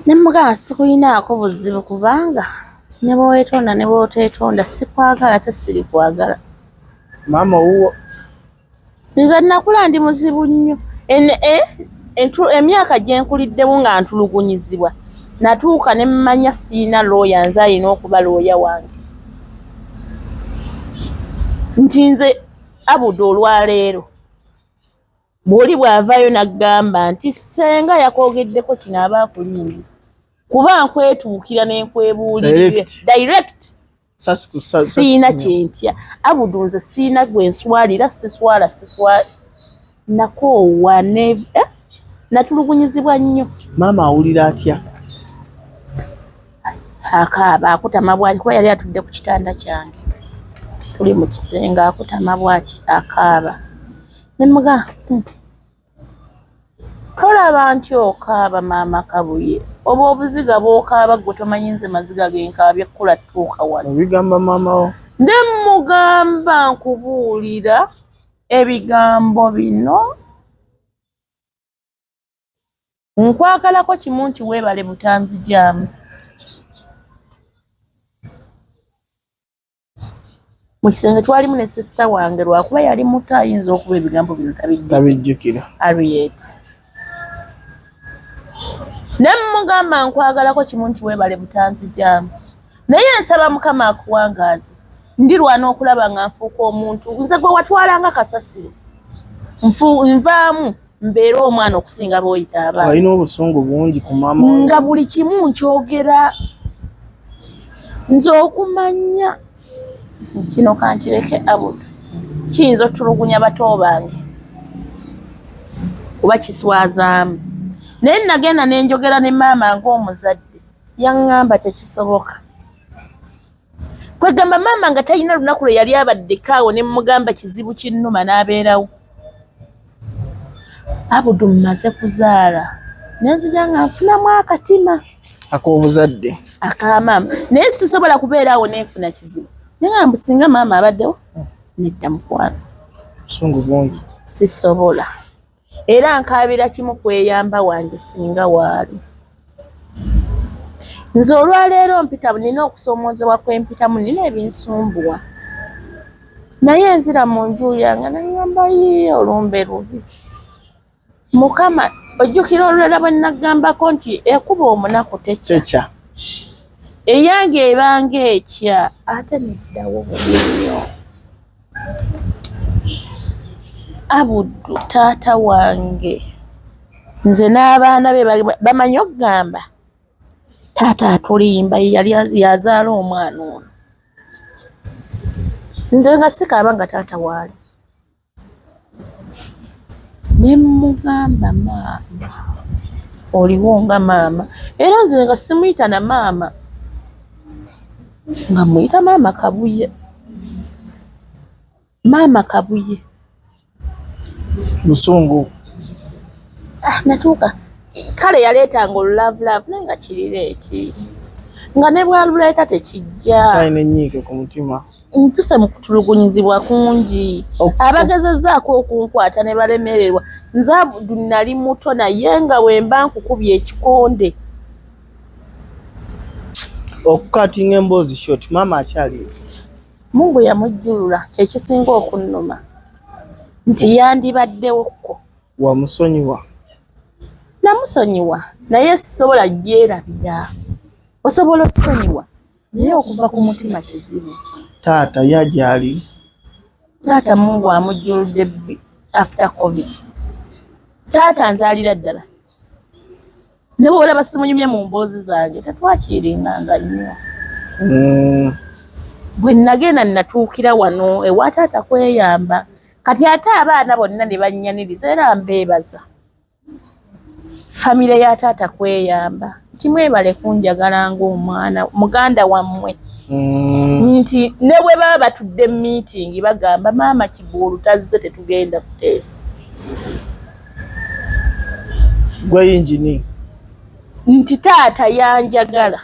Nemuga sikuyinaako buzibu kubanga ne bwetonda ne bwotetonda sikwagala tesiri kwagala. Mama uwo. Nga nakula ndi muzibu nnyo. Emyaka gye nkuliddemu nga ntulugunyizibwa. Natuuka ne mmanya siina looya nze alina okuba looya wange. Nti nze Abudu olwaleero bw'oli bw'avaayo n'aggamba nti senga yakwogeddeko kino aba akulimbi. Kuba nkwetuukira ne nkwebuulirira direct. Siina kyentya. Abudu nze siina gwe nswalira siswala. Nakoowa natulugunyizibwa nnyo. Maama awulira atya? Akaaba akutama bw'ati kuba yali atudde ku kitanda kyange. Tuli mu kisenge akutama bw'ati akaaba. Ne muga tolaba nti okaaba maama Kabuye. Oba obuziga bw'okaaba gwe tomanyi nze maziga genkaabye kkula ttuuka wano. Obigamba maama wo? Ne mugamba nkubuulira ebigambo bino. Nkwagalako kimu nti weebale butanzijaamu. Mu kisenge twalimu ne sisita wange lwakuba yali muto ayinza okuba ebigambo bino tabijjukira. Harriet. Ne mugamba nkwagalako kimu nti weebale butanzijaamu. Naye nsaba Mukama akuwangaaze. Ndirwana okulaba nga nfuuka omuntu. Nze gwe watwalanga kasasiro. Nvaamu mbeera omwana okusinga bw'oyita abaana. Alina obusungu bungi ku maama. Nga buli kimu nkyogera. Nze okumanya kino kankireke Abudu. Kiyinza otulugunya bato bange. Kuba kiswazaamu. Naye nagenda ne njogera ne maama ng'omuzadde. Yaŋŋamba tekisoboka. Kwegamba maama nga talina lunaku lwe yali abaddeko awo ne mugamba kizibu kinnuma n'abeerawo. Abudu mmaze kuzaala. Nenzija nga nfunamu akatima. Ak'obuzadde. Akamaama. Naye sisobola kubeera awo nenfuna kizibu. Naye nga singa maama abaddewo nedda mukwano. Busungu bungi. Sisobola. Era nkaabira kimu kweyamba wange singa waali. Nze olwaleero mpita nina okusoomoozebwa kwempitamu nina ebinsumbuwa. Naye nzira mu nju yange nangamba yee olumbe lubi. Mukama ojjukira olulala bwe nagambako nti ekuba omunaku tekya. Eyange ebanga ekya ate neddawo bubi nnyo. Abudu taata wange nze n'abaana be bamanyi okugamba taata atulimba yali yazaala omwana ono. Nze nga sikaaba nga taata waali. Ne mugamba maama oliwo nga maama. Era nze nga simuyita na maama. Nga muyita maama Kabuye. Maama Kabuye. Busungu. Natuuka. Kale yaleetanga olulaavulaavu naye nga kirireeti. Nga ne bwaluleeta tekijja. Kyalina ennyiike ku mutima. Mpise mu kutulugunyizibwa kungi. Abagezezzaako okunkwata ne balemererwa. Nze Abudu nali muto naye nga bwe mba nkukubye ekikonde. Okukatinga emboozi short maama akyali. Mungu yamujjulula kyekisinga okunnuma. Nti yandibaddewokko. Wamusonyiwa? Namusonyiwa naye sisobola gyerabira. Osobola okusonyiwa naye okuva ku mutima kizibu. Taata yajali. Taata Mungu amujjuludde after COVID. Taata nzaalira ddala. Ne bw'olaba simunyumye mu mboozi zange tetwakiringanga nnyo. Bwe nagenda natuukira wano ewa taata kweyamba. Kati ate abaana bonna ne bannyaniriza era mbeebaza. Famire ya taata kweyamba. Nti mwebale kunjagala ng'omwana muganda wammwe. Nti ne bwe baba batudde mu meeting bagamba maama Kigulu tazze tetugenda kuteesa. Gwe yinjini. Nti taata yanjagala.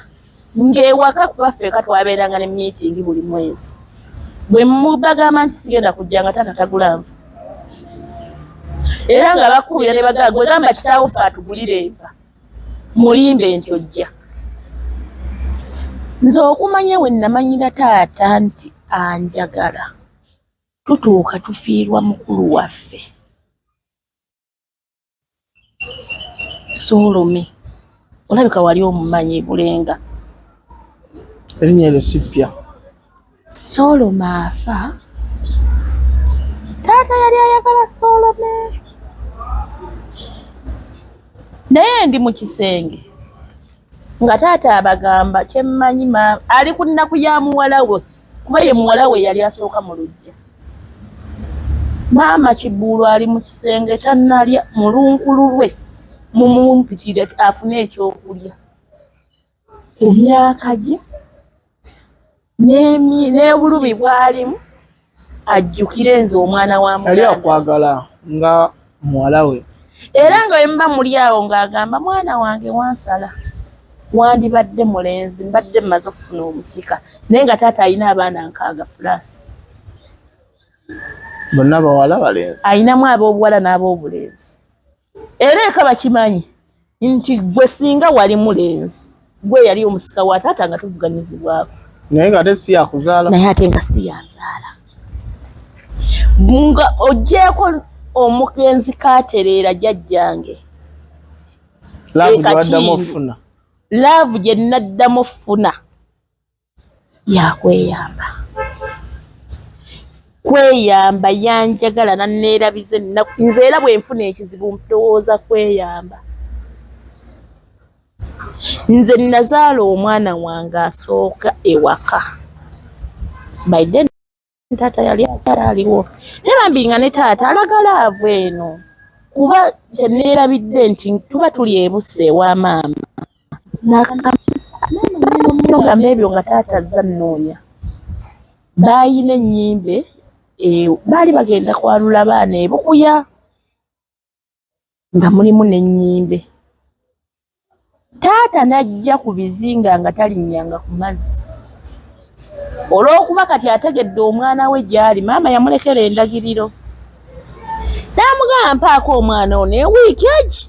Ng'ewaka kuba ffeka twabeeranga ne meeting buli mwezi. Bwe mubagamba nti sigenda kujja nga taata tagula nva. Era nga bakubira ne bagamba gwe gamba kitaawo ffe atugulire enva. mulimbe nti ojja. Nze okumanya we namanyira taata nti anjagala tutuuka tufiirwa mukulu waffe Solome, olabika wali omumanyi Bulenga. Erinnya eryo sippya. Solome afa, taata yali ayagala Solome. Naye ndi mu kisenge nga taata abagamba kyemmanyi ali ku nnaku ya muwala we, kuba ye muwala we yali asooka mu luggya. Maama Kibuulu ali mu kisenge tannalya, mulunkulu lwe mumumpitire afune ekyokulya. Ku myaka gye n'obulumi bwalimu ajjukire nze omwana wa muganda. Yali akwagala nga muwala we. Era nga wemba muli awo ng'agamba mwana wange wansala. Wandibadde mulenzi, mbadde mmaze okufuna omusika. Naye nga taata alina abaana 6+. Bonna bawala balenzi. Ayinamu ab'obuwala n'ab'obulenzi. Era eka bakimanyi nti gwe singa wali mulenzi, gwe yali omusika wa taata nga tuvuganyizibwako. Naye nga ate si yakuzaala. Naye ate nga si yanzaala. Nga ogyeko omugenzi Kaatereera jjajjange. Laavu gye naddamu ofuna yakweyamba. Kweyamba yanjagala nanneerabiza ennaku. Nze era bwe nfuna ekizibu ndowooza kweyamba. Nze nazaala omwana wange asooka ewaka. By then taata yali akyaliwo. Naye bambi nga ne taata alaga laavu eno. Kuba kyenneerabidde nti tuba tuli ebusse ewa maama. N'agamba ebyo nga taata azza nnoonya. Baayina ennyimbe, baali bagenda kwalula baana e Bukuya nga mulimu n'ennyimbe. Taata n'ajja ku bizinga nga talinnyanga ku mazzi. Olw'okuba kati ategedde omwana we gy'ali, maama yamulekera endagiriro. N'amugamba mpaako omwana ono ewiiki egi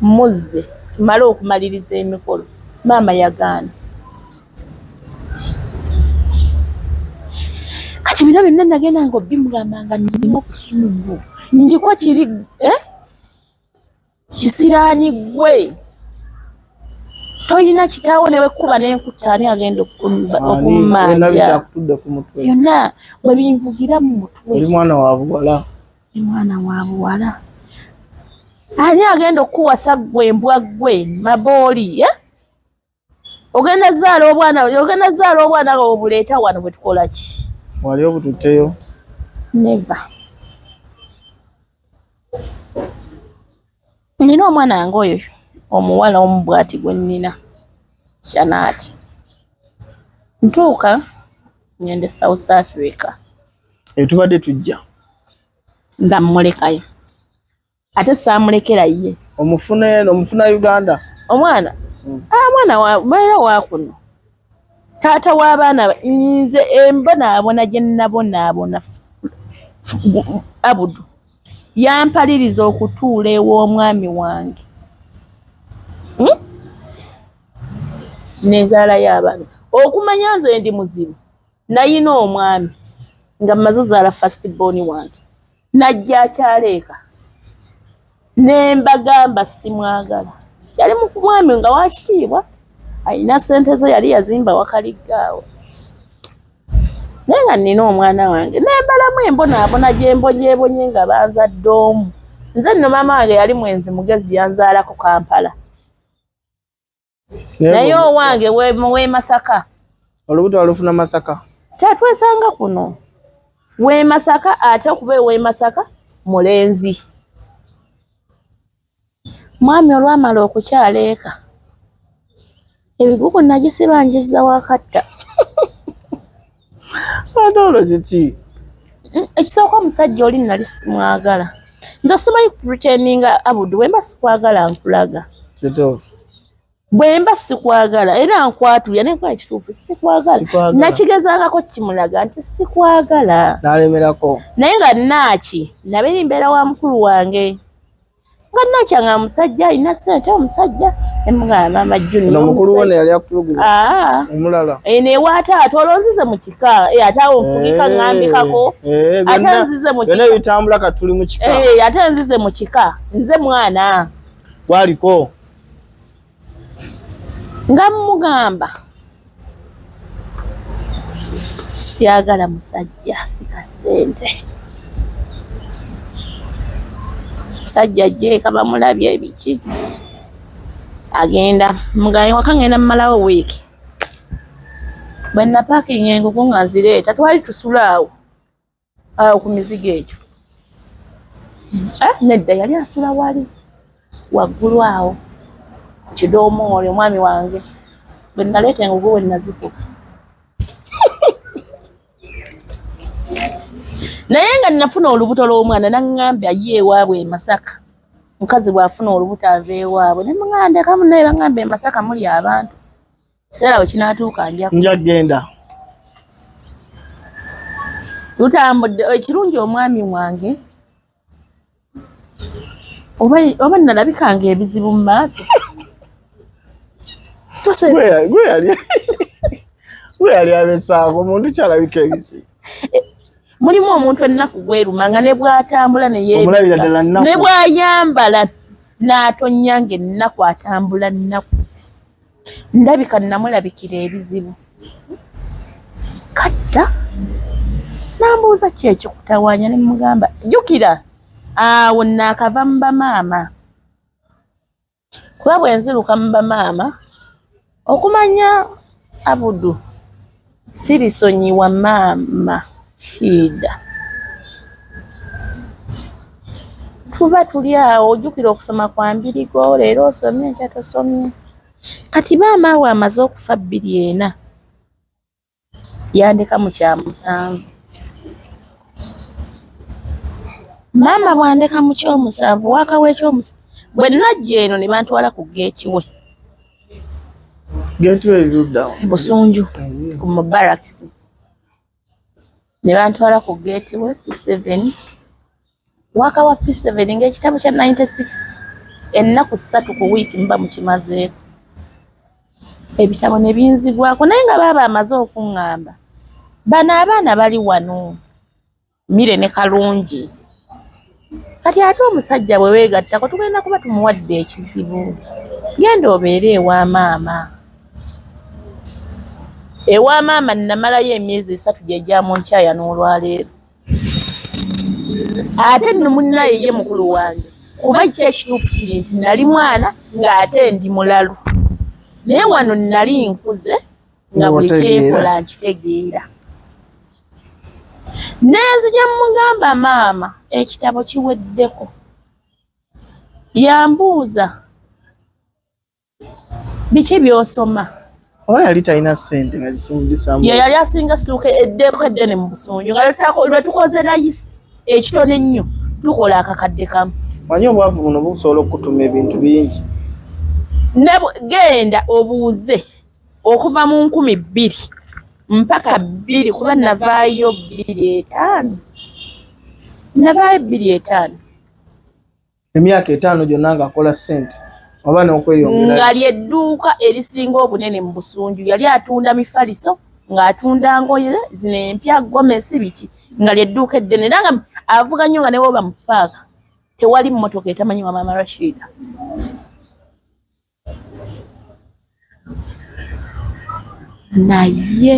muzze tumale okumaliriza emikolo. Maama yagaana. Kati bino byonna nagenda nga obimugamba nga nirina obusungu. Ndiko kiri kisiraani ggwe. Toyina kitaawo ne wekkuba n'enkutta ani agenda okummanja. Byonna bwe binvugira mu mutwe. Oli mwana wa buwala. Mwana wa buwala. Ani agenda okuwasa ggwe embwa ggwe mabooli. Ogenda zaala obwana nga obuleeta wano bwe tukola ki? Wali obututteyo? Never. Nina omwana wange oyo omuwala omubwati gwe nnina Shanaati. Ntuuka ngende South Africa. Tubadde tujja nga mmulekayo. Ate saamulekera ye. Omufuna Uganda. Omwana? Mwana wa kuno. Taata w'abaana nze embonaabona gye nabonaabona Abudu yampaliriza okutuula ew'omwami wange. N'enzaala y'abaana. Okumanya nze ndi muzibu. Nayina omwami nga mmaze ozaala first born wange. Najja akyaleeka. Ne mbagamba simwagala. Yali mu mwami nga wakitiibwa. Alina ssente ze yali yazimba Wakaligaawo. Naye nga nnina omwana wange. Nembalamu embonaabona gye mbonyeebonye nga banzadde omu. Nze nno maama wange yali mwenzi mugezi yanzaalako Kampala. Naye owange w'e Masaka. Olubuto walufuna Masaka? Tatwesanga kuno. W'e Masaka ate okuba w'e Masaka mulenzi. Mwami olwamala okukyaleeka. Ebigugu nagisibanjizza wakatta. Adolo kiki? Ekisooka omusajja oli nali simwagala. Nze simanyi pretendinga Abudu bwe mba sikwagala nkulaga. Kituufu. Bwe mba sikwagala era nkwatulya ne nkola ekituufu sikwagala. Nakigezangako kimulaga nti sikwagala. N'alemerako. Naye nga naaki nabeera mbeera wa mukulu wange. Nakyanga musajja alina ssente omusajja nemugamba Mama June no mukulu wone yali akutulugunya omulala ene wata atolonzize mu kika ate awo nfugika ngambikako ate nzize mu kika bene bitambula katuli mu kika ate nzize mu kika nze mwana waliko nga mugamba siagala musajja sika ssente sajja je kaba mulabye ebiki agenda mugaye wakangenda mmalawo weeki bwenna parking engugu nga nzireeta twali tusulaawo awo ku mizigo egyo nedda yali asula wali waggulu awo kidomoole omwami wange bwe naleeta engugu we nazikuba naye nga nafuna olubuto lw'omwana naŋŋambye ye ewaabwe e Masaka mukazi bw'afuna olubuto ava ewaabwe ne mugamba ndeka munnaye baŋŋambye e Masaka muli abantu kiseera we kinaatuuka nja genda tutambudde ekirungi omwami wange oba nalabikanga ebizibu mu maaso gwe yali abesaako omuntu kyalabika ebizibu mulimu omuntu ennaku gweruma nga ne bw'atambula ne bw'ayambala n'atonya ng'ennaku atambula nnaku ndabika namulabikira ebizibu katta nambuuza ki ekikutawaanya ne mugamba jjukira awo naakava mu bamaama kuba bwe nziruka mu bamaama okumanya Abudu sirisonyiwa maama shida tuba tuli awo ojjukira okusoma kwa mbirigo leero osomye enkya tosomye kati maama awo amaze okufa 2 yandeka mu kya 7 maama bwandeka mu kyo 7 wakawa ekyo 7 bwe najja eno ne bantwala ku geeti we Busunju ku Mubarakisi ne bantwala ku geeti we P7 wakawa P7 ng'ekitabo kya 96 ennaku 3 ku wiiki mba mukimazeeko ebitabo ne binzigwako naye nga baaba amaze okuŋŋamba bano abaana bali wano Mire ne Kalungi kati ate omusajja bwe weegattako tugenda kuba tumuwadde ekizibu genda obeere ewa maama namalayo emyezi 3 gyejjamu nkyaya n'olwaleero ate nno munnaye ye mukulu wange kuba ki ekituufu kiri nti nali mwana ng'ate ndi mulalu naye wano nali nkuze nga buli kyekola nkitegeera nenzija mugamba maama ekitabo kiweddeko yambuuza biki by'osoma oba yali talina ssente nga kimuddisamu ye yali asinga siruka eddeeko eddene mu Busunju nga lwe tukoze layisi ekitone ennyo tukola akakadde kamu manyi obwavu buno busobola okutuma ebintu bingi genda obuuze okuva mu 2000 mpaka 2 kuba navaayo 2,500 emyaka 5 gyonna ng'akola ssente oba n'okweyongera nga ly'edduuka erisinga obunene mu Busunju yali atunda mifaliso ng'atunda ngoye zino empya gomesi biki nga ly'edduuka eddene era nga avuga nnyo nga ne bwoba mu paaka tewali mmotoka etamanyi wa Maama Rashida naye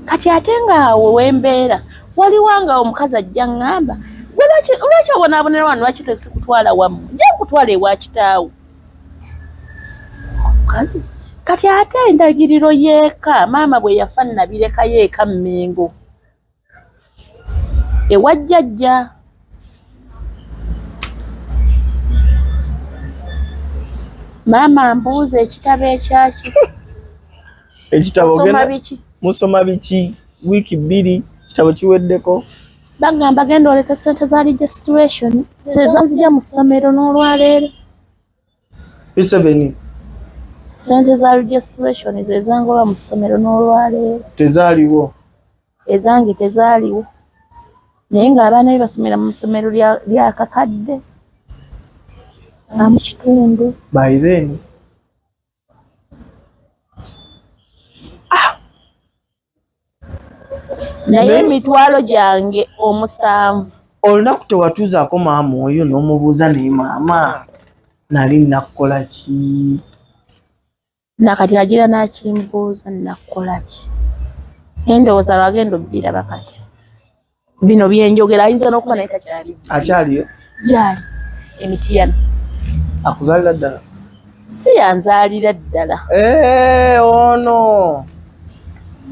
kati ate ng'awo wembeera waliwo nga omukazi ajja ngamba lwaki obonaabonera wano lwaki tekutwala wamu nja kutwala ewa kitaawo omukazi kati ate endagiriro y'eka maama bwe yafa nabirekayo eka Mmengo ewa jjajja maama mbuuza ekitabo ekyaki ekitabo musoma biki wiiki 2 kitabo kiweddeko bagamba genda oleka ssente za registration tezanzija mu ssomero n'olwaleero P7 ssente za registration zezangoba mu ssomero n'olwaleero tezaaliwo ezange tezaaliwo naye ng'abaana be basomera mu ssomero lya kakadde mu kitundu. By then naye emitwalo gyange 7. olunaku tewatuuzaako maama oyo n'omubuuza naye maama nali nakukola ki? nakati agira nakimbuuza nakukola ki? Endowooza lwagenda obbiraba kati bino byenjogera ayinza n'okuba naye takyali akyaliyo gyali emitiyano akuzaalira ddala si yanzaalira ddala ono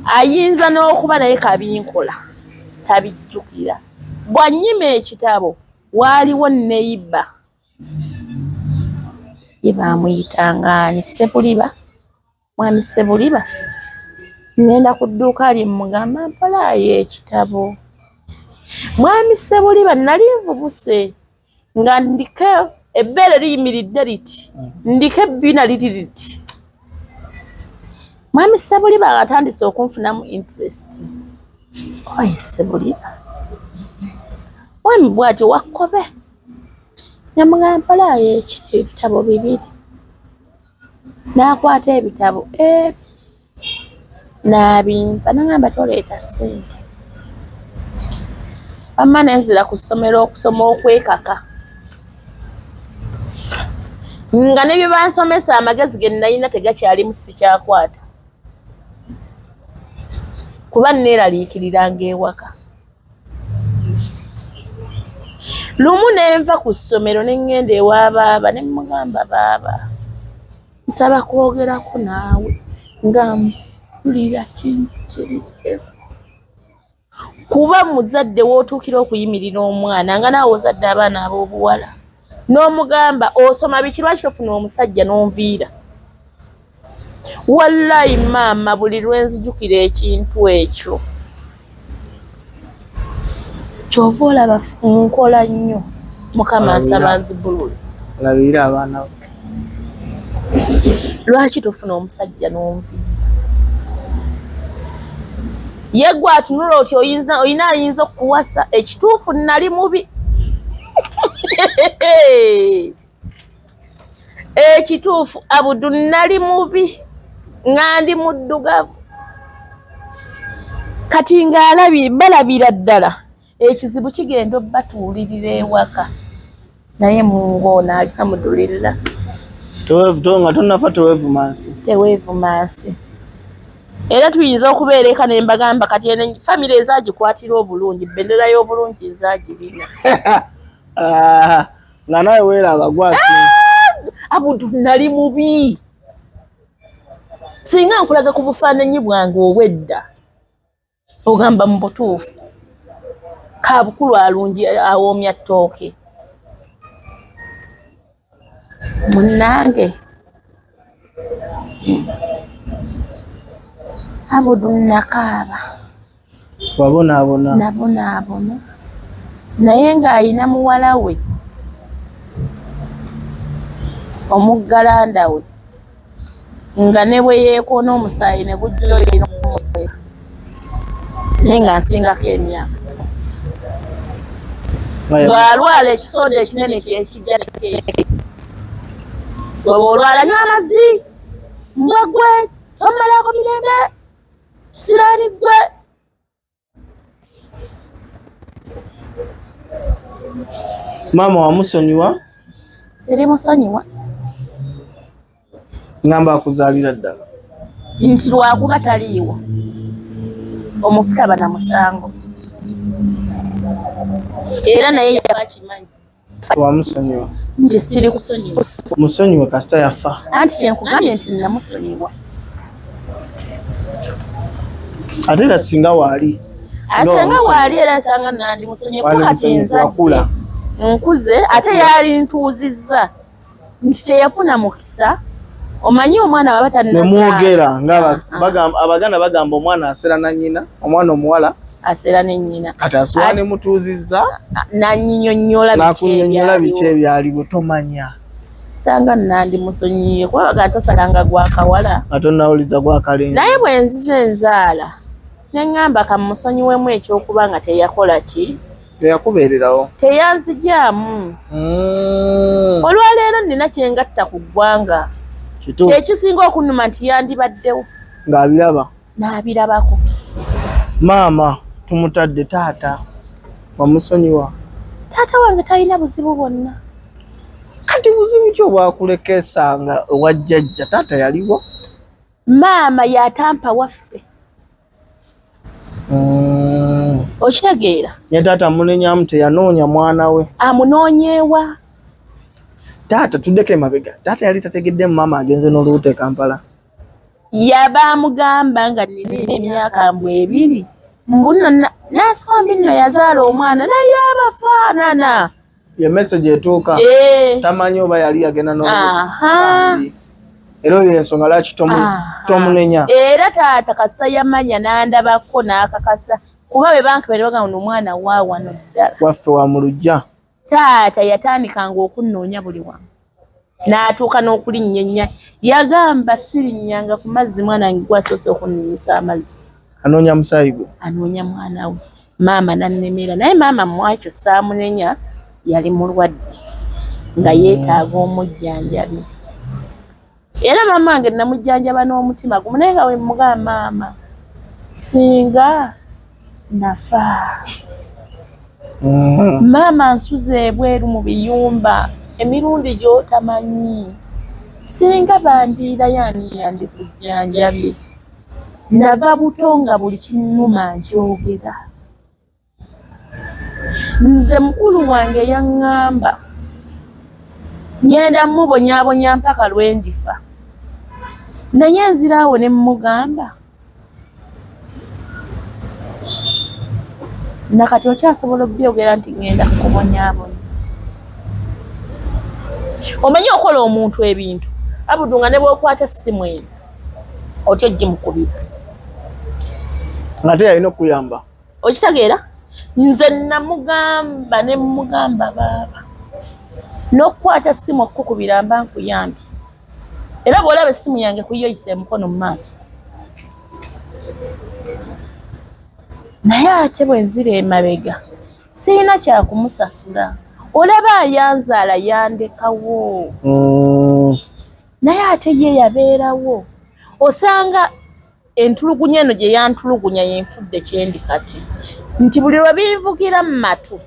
ayinza n'okuba naye kabinkola tabijjukira. Bw'annyima ekitabo waaliwo neiba ye baamuyitanga ani Sebuliba, mwami Sebuliba. Ngenda ku dduuka lye mugamba mpolaayo ekitabo. Mwami Sebuliba nali nvubuse nga ndike ebbeere liyimiridde liti ndike ebbina liri liti. Mwami Sebuliba atandise okunfunamu interest. Oye Sebuliba mwami bw'ati wakkobe nyamugamba mpolaayo ebitabo 2. N'akwata ebitabo n'abimpa n'agamba toleeta ssente. Wamma nenzira ku ssomero okusoma okwekaka nga ne bye bansomesa amagezi ge nalina tegakyalimu sikyakwata kuba neeraliikiriranga ewaka. Lumu nenva ku ssomero ne ngenda ewa baaba ne mugamba baaba nsaba kwogerako naawe nga mpulira kintu kiriddeko. Kuba muzadde wootuukira okuyimirira omwana nga naawe ozadde abaana ab'obuwala n'omugamba osoma biki lwaki tofuna omusajja n'onviira. Wallahi maama buli lwenzijukira ekintu ekyo kyova olaba nkola nnyo Mukama nsaba nzibulule. Olabira abaana bo lwaki tofuna omusajja n'onviira. Ye gwe atunula oti oyina ayinza okukuwasa ekituufu nali mubi. Ekituufu Abudu nali mubi nga ndi muddugavu. Kati nga balabira ddala ekizibu kigenda obbatuulirira ewaka naye mungoona alhamdulillah nga tonafa teweevumansi. Era tuyinza okubeera eka ne mbagamba kati ene famire ezagikwatira obulungi bendera y'obulungi ezagirina. Nga nawe weeraba gwasi. Abudu nali mubi. Singa nkulaga ku bufaananyi bwange obwedda ogamba mu butuufu kaabukulu alungi awoomya ttooke. Munnange Abudu nakaaba nabonaabona naye ng'ayina muwala we omuggalanda we nga ne bwe yeekoona omusaayi ne gujjayo ino naye nga nsingako emyaka. Bw'alwala ekisonda ekinene kyekijja bw'oba olwala nywa amazzi mbwa ggwe tomalako mirembe kisiraani ggwe. Maama wamusonyiwa? Sirimusonyiwa. Ngamba akuzaalira ddala nti lwakuba taliiwo omufuta bana musango era naye yakimanyi. Wamusonyiwa? Nti siri kusonyiwa. Musonyiwe kasita yafa. Anti kyenkugambye nti namusonyiwa. Ate era singa waali asenga waali era asanga nandi musonyiwa kati nzadde nkuze ate yali ntuuzizza nti teyafuna mukisa. Omanyi omwana baba tannaza nemwogera nga Abaganda bagamba omwana asera na nnyina, omwana omuwala asera ne nnyina. Kati asuwa ne mutuuzizza n'akunnyonnyola biki ebyaliwo tomanya. Sanga nandi musonyiye kuba baga tosalanga gwa kawala nga tonnawuliza gwa kalenzi. naye bwe nzize enzaala ne ngamba kamusonyiwemu ekyokuba nga teyakola ki Teyakubeererawo. Teyanzijaamu. Olwaleero nina kyengatta ku ggwanga. Kyekisinga okunnuma nti yandibaddewo. Ng'abiraba. N'abirabako. Maama tumutadde taata. Wamusonyiwa. Taata wange talina buzibu bwonna. Kati buzibu ki obwakuleka esanga owa jjajja taata yaliwo? Maama yatampa waffe. Okitegeera? Ye taata munenyaamu teyanoonya mwana we. Amunoonyeewa. Taata tuddeko emabega. Taata yali tategedde maama agenze n'olubuto e Kampala. Yabamugamba nga nina emyaka 2 mbuno nasikombi nno yazaala omwana naye abafaanana. Ye message etuuka. Tamanyi oba yali yagenda n'olubuto. Era oyo ensonga lwaki tomunenya. Era taata kasita yamanya n'andabako n'akakasa kuba bwe bankebera nga omwana waawano ddala. Waffe wa mu luggya. Taata yatandikanga okunnoonya buli wamu. N'atuuka n'okulinnyenya. Yagamba sirinnyanga ku mazzi mwana wange gwasoose okunninyisa amazzi. Anoonya musaayi gwe. Anoonya mwana we. Maama n'annemera. Naye maama mwakyo saamunenya yali mulwadde nga yeetaaga omujjanjabi. Era maama wange namujjanjaba n'omutima gumu naye nga we mugamba maama singa nafa. Maama nsuze ebweru mu biyumba emirundi gy'otamanyi. Singa bandiira yani yandikujjanjabye. Nava buto nga buli kinnuma nkyogera. Nze mukulu wange yaŋŋamba ngenda mubonyaabonya mpaka lwe ndifa. Naye nziraawo ne mmugamba nakati okyasobola obyogera nti ngenda kukubonyaabonya. Omanyi okola omuntu ebintu Abudu nga ne bw'okwata essimu eyo otyo gimukubira. Ate yalina okuyamba. Okitegeera? Nze namugamba ne mmugamba baaba n'okukwata essimu okukubira mba nkuyambye. Era bw'olaba essimu yange kuyoyisa emukono mu maaso. Naye ate bwe nzira emabega sirina kyakumusasula. Olaba ayanzaala yandekawo. Naye ate ye yabeerawo. Osanga entulugunya eno gye yantulugunya yenfudde kyendi kati. Nti buli lwe binvugira mu matu.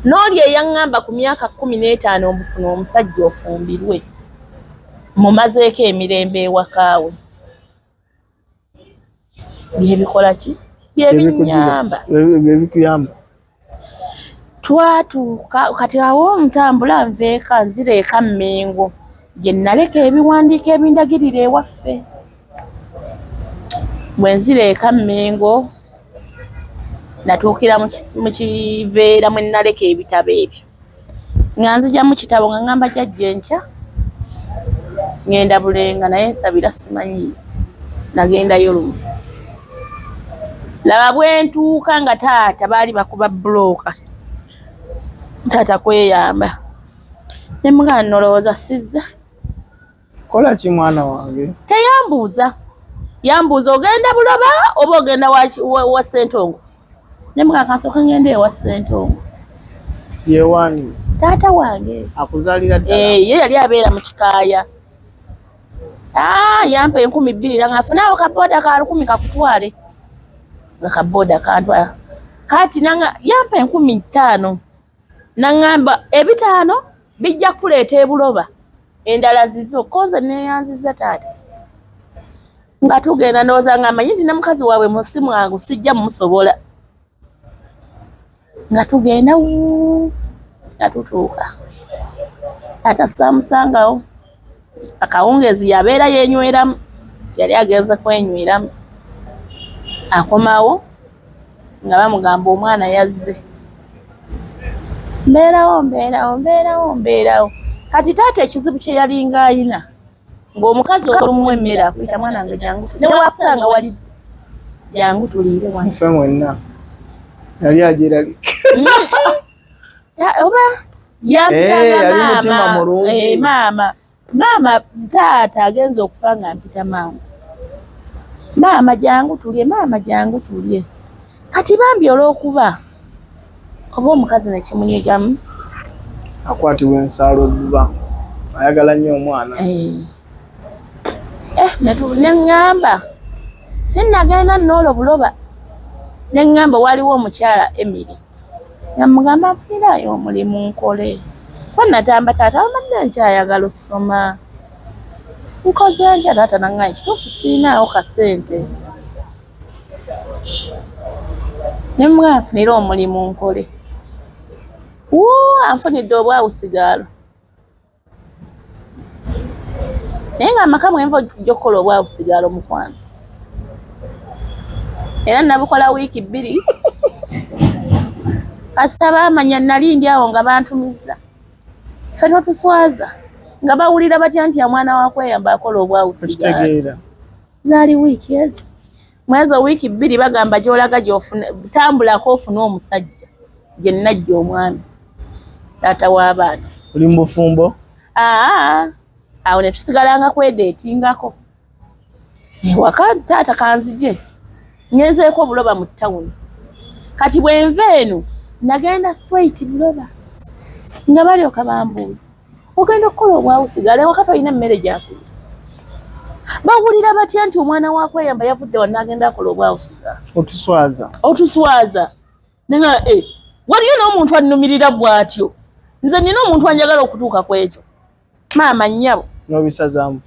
N'oli eyaŋŋamba ku myaka 15 omufuna omusajja ofumbirwe. Mumazeeko emirembe ewakaawe. Byebikola ki? Byebinyamba. Byebikuyamba. Twatuuka kati awo ntambula nveeka nzira eka Mmengo gye naleka ebiwandiiko ebindagirira ewaffe. Bwe nzira eka Mmengo natuukira mu kiveera mwe naleka ebitabo ebyo. Nga nzija mu kitabo nga ngamba jjajja enkya ngenda Bulenga naye nsabira simanyi nagendayo lumu. Laba bwe ntuuka nga taata baali bakuba bbulooka. Taata kweyamba. Ne mugamba nolowooza sizza. Kola ki mwana wange? Teyambuuza. Yambuuza ogenda Buloba oba ogenda wa Ssentongo? Ne mugamba kansooka ngende ewa Ssentongo. Yewaani? Taata wange. Akuzaalira ddala? Ye yali abeera mu Kikaaya. Yampa 20,000 nga afunaawo kabooda ka 10,000 kakutwale. Nga kabooda kantwala. Kati nanga yampa 15,000. Nangamba 5 bijja kuleeta e Buloba. Endala zizo konze neyanziza taata. Nga tugenda ndowooza nga amanyi nti ne mukazi waabwe mu ssimu wangu sijja mumusobola. Nga tugenda nga tutuuka. Taata saamusangawo. Akawungeezi yabeera yenyweramu. Yali agenze kwenyweramu. Akomawo nga bamugamba omwana yazze. Mbeerawo. Kati taata ekizibu kye yalinga ayina ng'omukazi olumuwa emmere akuyita mwana wange jangu ne wakusanga wali jangu tuliire wano. Mufe mwenna. Yali agyeralika. Oba yali mutima mulungi. Maama taata agenze okufa nga mpita maama. Maama jangu tulye. Kati bambi olw'okuba oba omukazi nekimunyigamu akwatibwa ensaalo buba ayagala nnyo omwana neŋŋamba sinnagenda n'olwo buloba neŋŋamba waliwo omukyala Emily namugamba nfunirayo omulimu nkole kuba natamba taata amadde nkyayagala okusoma nkoze ntya taata naŋŋamba ekituufu siinaawo kasente nemugamba nfunire omulimu nkole anfunidde obwawusigaalo naye nga amaka mwenva ojja okukola obwawusigaalo mukwano era nabukola wiiki 2 kasita baamanya nalindi awo nga bantumizza ffe notuswaza nga bawulira batya nti omwana wakweyamba akola obwawusigaalo zaali wiiki ezo mwezo wiiki 2 bagamba gy'olaga tambulako ofune omusajja gye nnajja omwami taata w'abaana oli mu bufumbo awo ne tusigalanga kwedeetingako waka taata kanzije ngezeeko buloba mu ttawuni kati bwenva eno nagenda straight buloba nga balyoka bambuuza ogenda okukola obwawusigaalo ewaka tolina emmere gyakulya bawulira batya nti omwana wakweyamba yavudde wano n'agenda akola obwawusigaalo otuswaza nenga waliyo n'omuntu annumirira bw'atyo nze nina omuntu anjagala okutuuka ku ekyo maama nnyabo n'obisazaamu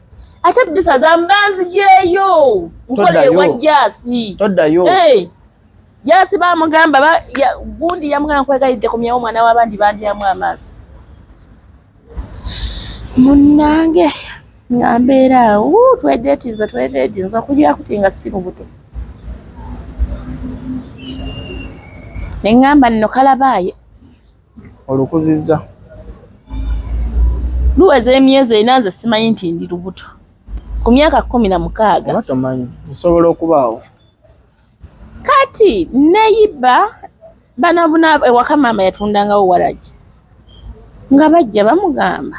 ate bisazaamu banzijeeyo nkola ewa Jaasi toddayo Jaasi baamugamba gundi yamugamba nkwegayidde kumyawo omwana w'abandi bandyamu amaaso munnange nga mbeera awo twedeetinza okugira kuti nga si lubuto ne ŋŋamba nno kalabaaye olukuzizza luweza emyezi 4 nze simanyi nti ndi lubuto ku myaka 16 oba tomanyi zisobola okubaawo kati neyiba banabuna ewaka maama yatundangawo waragi nga bajja bamugamba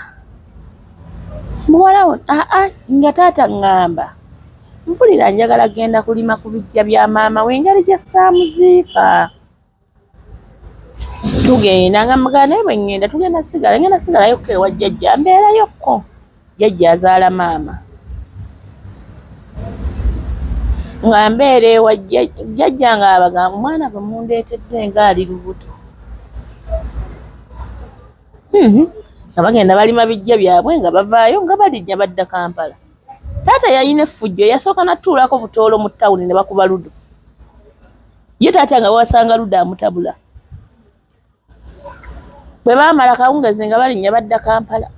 muwalawo nga taata ŋŋamba mpulira njagala genda kulima ku bijja bya maama we engeri gye saamuziika tugenda nga muganda naye bwe ŋŋenda ngenda sigalayo ewa jjajja mbeerayokko jjajja azaala maama nga mbeera ewa jjajja nga abagamba omwana bwe mundeetedde ng'ali lubuto nga bagenda balima bijja byabwe nga bavaayo nga balijja badda Kampala taata yalina effujjo yasooka natuulako butoolo mu ttawuni ne bakuba ludo ye taata nga wasanga ludo amutabula bwe baamala kawungezi nga balinnya badda Kampala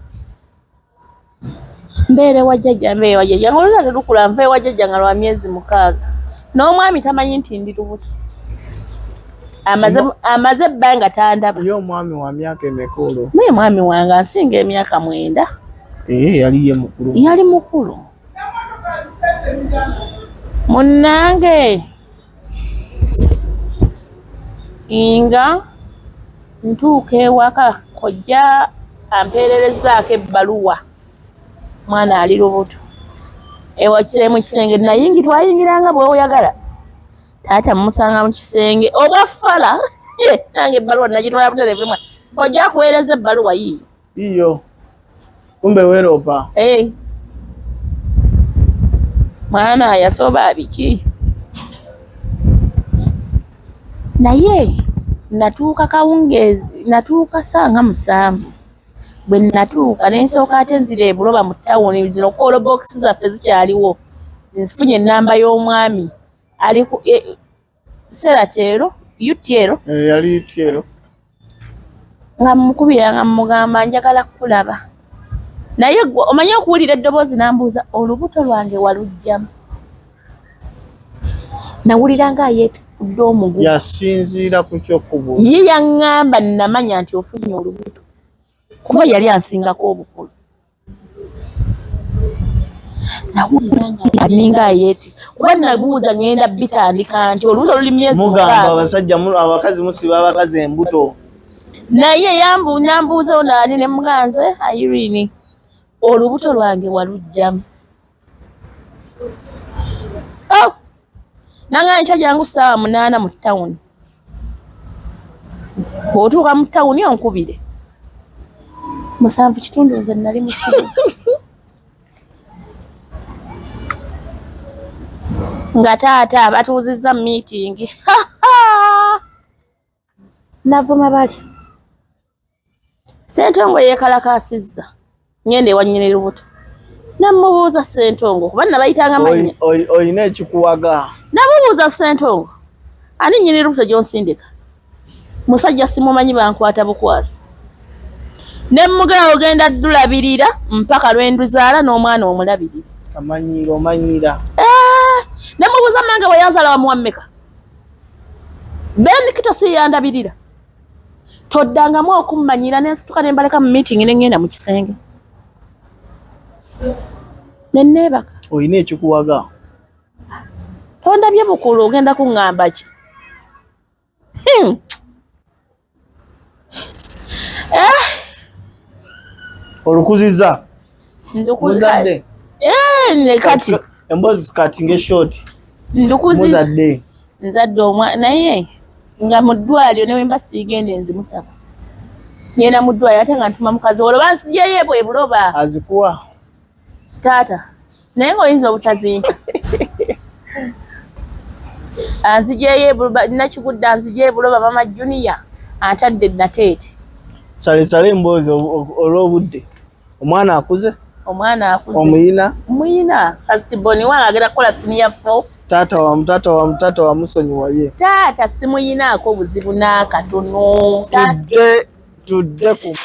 mbeera ewa jjajja nga olulala telukula nva ewa jjajja nga lwa myezi 6 n'omwami tamanyi nti ndi lubuto amaze ebbanga tandaba ye omwami wa myaka emeka olwo naye mwami wange ansinga emyaka 9 yali mukulu munnange nga ntuuka ewaka kojja ampeererezaako ebbaluwa mwana ali lubuto ewa kisenge mu kisenge nayingi twayingiranga bw'oyagala taata mumusanga mu kisenge oba fala nange ebbaluwa nagitwala butereevu kojja akuweereza ebbaluwa iyo kumbe weeropa mwana yasoba biki naye natuuka kawungezi natuuka sanga 7 bwe natuuka nensooka ate nzira ebuloba mu ttawuni zino koolo bokisi zaffe zikyaliwo nzifunye ennamba y'omwami ali ku Serakyero Yutyero yali Yutyero nga mukubira nga mugamba njagala kulaba naye omanyi okuwulira eddoboozi nambuuza olubuto lwange walugjamu nawulira nga yeetikudde omugugu yasinziira ku kyokkubuuza ye yaŋŋamba namanya nti ofunye olubuto kuba yali ansingako obukulu nawulira nga aninga yeeti kuba nabuuza ngenda bitandika nti olubuto luli myezi mugamba abasajja abakazi musiba abakazi embuto naye nambuuza onaani ne muganze Irene olubuto lwange walugjamu nanga nkya jangu ssaawa 8 mu ttawuni bw'otuuka mu ttawuni onkubire 7 nze nali mu kibuga nga taata batuuzizza meeting navuma bali Ssentongo yeekalakaasizza ngende ewa nnyini lubuto namubuuza Ssentongo kuba nabayitanga mannya oyina ekikuwaga namubuuza Ssentongo ani nnyini lubuto gy'onsindika musajja simumanyi bankwata bukwasi ne mugenda ogenda ddulabirira mpaka lwenduzaala n'omwana omulabirira amanyira omanyira ne mubuuza mmange bwe yanzala wamuwammeka Benikito si yandabirira toddangamu okummanyira nensituka ne mbaleka mu meeting ne ngenda mu kisenge ne neebaka oyina ekikuwaga tondabye bukulu ogenda kuŋŋamba ki olukuzizza ndukuzadde ne kati emboozi kati ng'eshort ndukuzadde nzadde omwana naye nga mu ddwaliro ne wemba siigende nzimusaba ngenda mu ddwaliro ate nga ntuma mukazi olwo bansijeyo bwe buloba azikuwa taata naye ng'oyinza obutazimpa anzijeyo nakigudde anzijeyo buloba mama Junior antadde nateete sale emboozi olw'obudde omwana akuze omuyina first born wange agenda kukola senior 4 taata wa musonyiwaye taata simuyinaako buzibu n'akatono tudde ku